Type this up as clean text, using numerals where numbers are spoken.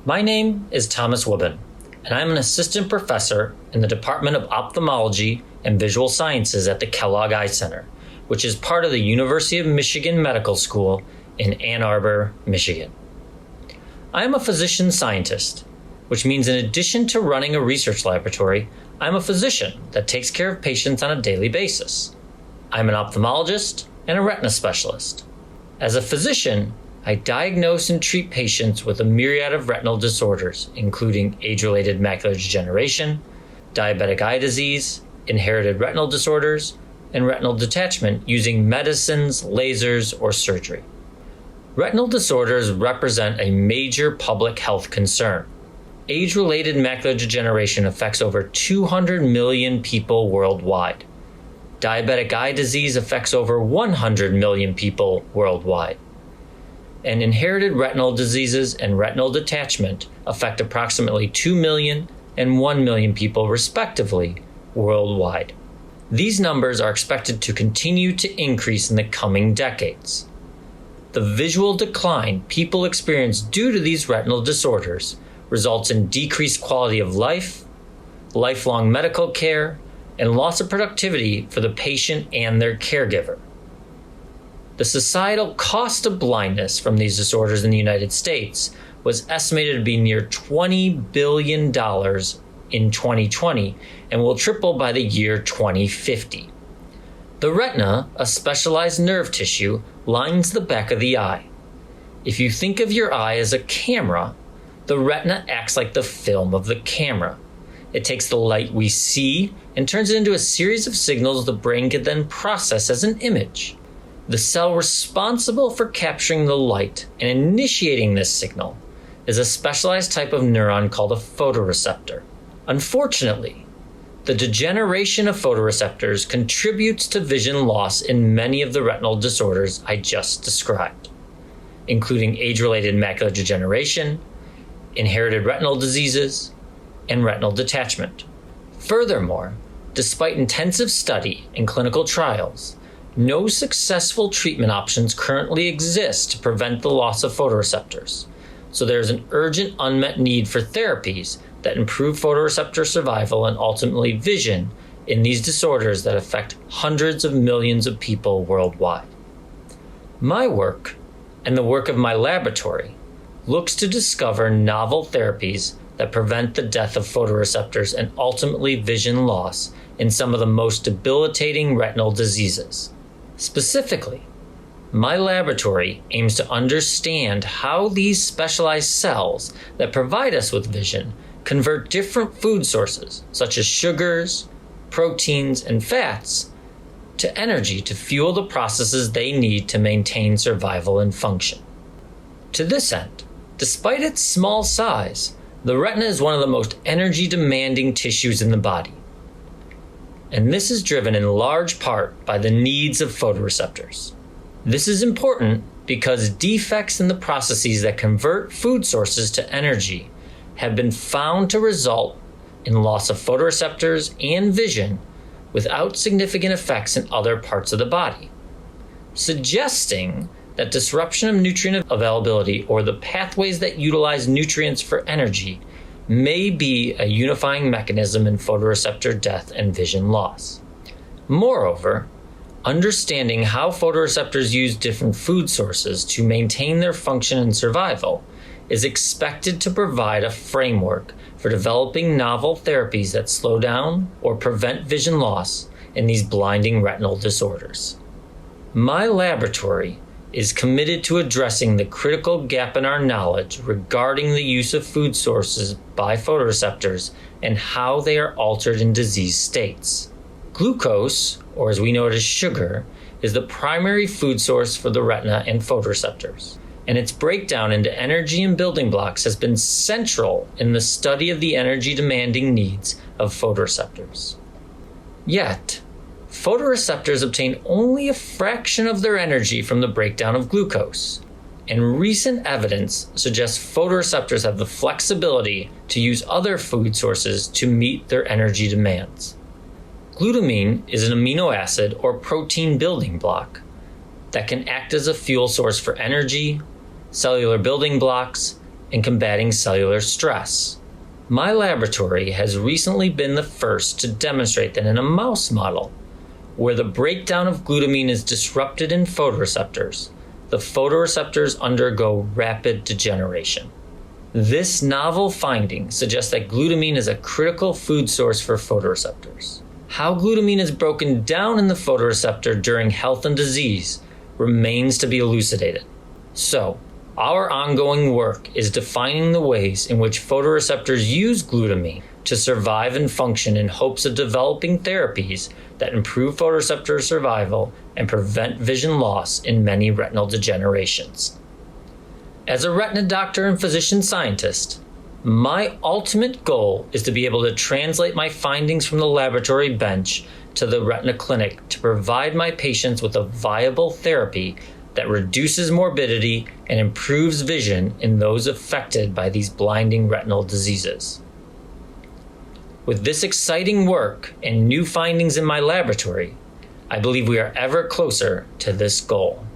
My name is Thomas Wubben, and I'm an assistant professor in the Department of Ophthalmology and Visual Sciences at the Kellogg Eye Center, which is part of the University of Michigan Medical School in Ann Arbor, Michigan. I am a physician scientist, which means in addition to running a research laboratory, I'm a physician that takes care of patients on a daily basis. I'm an ophthalmologist and a retina specialist. As a physician, I diagnose and treat patients with a myriad of retinal disorders, including age-related macular degeneration, diabetic eye disease, inherited retinal disorders, and retinal detachment using medicines, lasers, or surgery. Retinal disorders represent a major public health concern. Age-related macular degeneration affects over 200 million people worldwide. Diabetic eye disease affects over 100 million people worldwide. And inherited retinal diseases and retinal detachment affect approximately 2 million and 1 million people respectively worldwide. These numbers are expected to continue to increase in the coming decades. The visual decline people experience due to these retinal disorders results in decreased quality of life, lifelong medical care, and loss of productivity for the patient and their caregiver. The societal cost of blindness from these disorders in the United States was estimated to be near $20 billion in 2020 and will triple by the year 2050. The retina, a specialized nerve tissue, lines the back of the eye. If you think of your eye as a camera, the retina acts like the film of the camera. It takes the light we see and turns it into a series of signals the brain can then process as an image. The cell responsible for capturing the light and initiating this signal is a specialized type of neuron called a photoreceptor. Unfortunately, the degeneration of photoreceptors contributes to vision loss in many of the retinal disorders I just described, including age-related macular degeneration, inherited retinal diseases, and retinal detachment. Furthermore, despite intensive study and clinical trials, no successful treatment options currently exist to prevent the loss of photoreceptors, so there is an urgent unmet need for therapies that improve photoreceptor survival and ultimately vision in these disorders that affect hundreds of millions of people worldwide. My work, and the work of my laboratory, looks to discover novel therapies that prevent the death of photoreceptors and ultimately vision loss in some of the most debilitating retinal diseases. Specifically, my laboratory aims to understand how these specialized cells that provide us with vision convert different food sources, such as sugars, proteins, and fats, to energy to fuel the processes they need to maintain survival and function. To this end, despite its small size, the retina is one of the most energy-demanding tissues in the body. And this is driven in large part by the needs of photoreceptors. This is important because defects in the processes that convert food sources to energy have been found to result in loss of photoreceptors and vision without significant effects in other parts of the body, suggesting that disruption of nutrient availability or the pathways that utilize nutrients for energy may be a unifying mechanism in photoreceptor death and vision loss. Moreover, understanding how photoreceptors use different food sources to maintain their function and survival is expected to provide a framework for developing novel therapies that slow down or prevent vision loss in these blinding retinal disorders. My laboratory is committed to addressing the critical gap in our knowledge regarding the use of food sources by photoreceptors and how they are altered in disease states. Glucose, or as we know it as sugar, is the primary food source for the retina and photoreceptors, and its breakdown into energy and building blocks has been central in the study of the energy-demanding needs of photoreceptors. Yet, photoreceptors obtain only a fraction of their energy from the breakdown of glucose, and recent evidence suggests photoreceptors have the flexibility to use other food sources to meet their energy demands. Glutamine is an amino acid or protein building block that can act as a fuel source for energy, cellular building blocks, in combating cellular stress. My laboratory has recently been the first to demonstrate that in a mouse model, where the breakdown of glutamine is disrupted in photoreceptors, the photoreceptors undergo rapid degeneration. This novel finding suggests that glutamine is a critical food source for photoreceptors. How glutamine is broken down in the photoreceptor during health and disease remains to be elucidated. So, our ongoing work is defining the ways in which photoreceptors use glutamine to survive and function in hopes of developing therapies that improve photoreceptor survival and prevent vision loss in many retinal degenerations. As a retina doctor and physician scientist, my ultimate goal is to be able to translate my findings from the laboratory bench to the retina clinic to provide my patients with a viable therapy that reduces morbidity and improves vision in those affected by these blinding retinal diseases. With this exciting work and new findings in my laboratory, I believe we are ever closer to this goal.